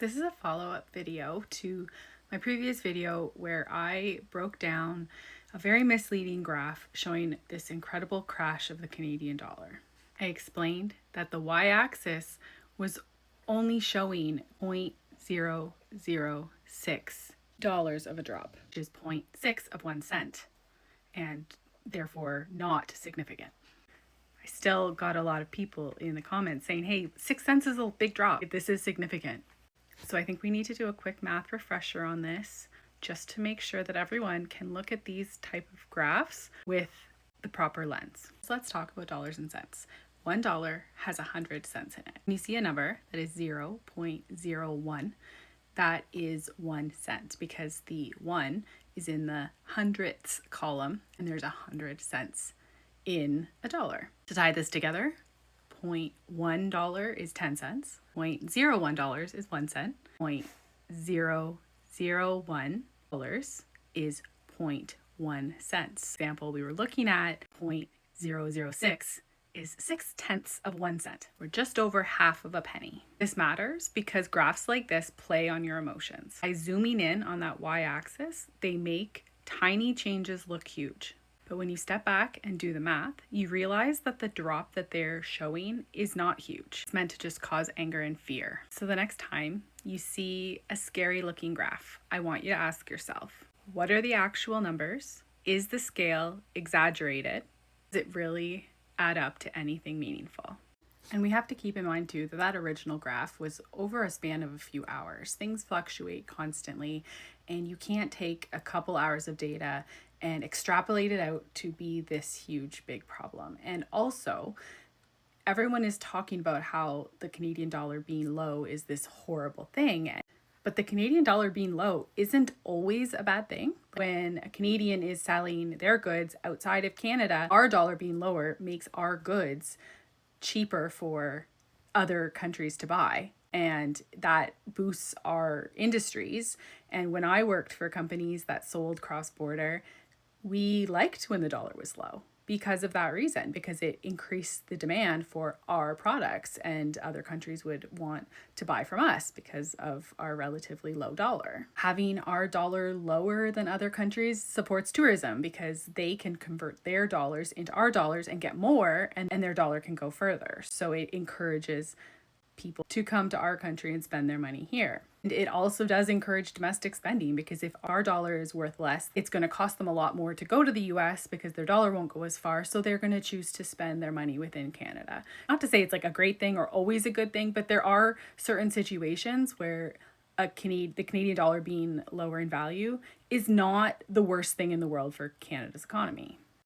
This is a follow-up video to my previous video where I broke down a very misleading graph showing this incredible crash of the Canadian dollar. I explained that the y-axis was only showing 0.006 dollars of a drop, which is 0.6 of 1 cent, and therefore not significant. I still got a lot of people in the comments saying, hey, 6 cents is a big drop. This is significant. So I think we need to do a quick math refresher on this just to make sure that everyone can look at these type of graphs with the proper lens. So let's talk about dollars and cents. $1 has 100 cents in it. When you see a number that is 0.01, that is 1 cent because the 1 is in the hundredths column and there's 100 cents in a dollar. To tie this together, $0.1 is 10 cents, $0.01 is 1 cent, $0.001 is 0.1 cents. Example we were looking at, 0.006 is 6/10 of 1 cent. We're just over half of a penny. This matters because graphs like this play on your emotions. By zooming in on that y-axis, they make tiny changes look huge. But when you step back and do the math, you realize that the drop that they're showing is not huge. It's meant to just cause anger and fear. So the next time you see a scary looking graph, I want you to ask yourself, what are the actual numbers? Is the scale exaggerated? Does it really add up to anything meaningful? And we have to keep in mind too that that original graph was over a span of a few hours. Things fluctuate constantly, and you can't take a couple hours of data and extrapolate it out to be this huge big problem. And also, everyone is talking about how the Canadian dollar being low is this horrible thing. But the Canadian dollar being low isn't always a bad thing. When a Canadian is selling their goods outside of Canada, our dollar being lower makes our goods cheaper for other countries to buy. And that boosts our industries. And when I worked for companies that sold cross-border, we liked when the dollar was low because of that reason, because it increased the demand for our products and other countries would want to buy from us because of our relatively low dollar. Having our dollar lower than other countries supports tourism because they can convert their dollars into our dollars and get more, and their dollar can go further. So it encourages people to come to our country and spend their money here. And it also does encourage domestic spending because if our dollar is worth less, it's going to cost them a lot more to go to the US because their dollar won't go as far. So they're going to choose to spend their money within Canada. Not to say it's like a great thing or always a good thing, but there are certain situations where the Canadian dollar being lower in value is not the worst thing in the world for Canada's economy.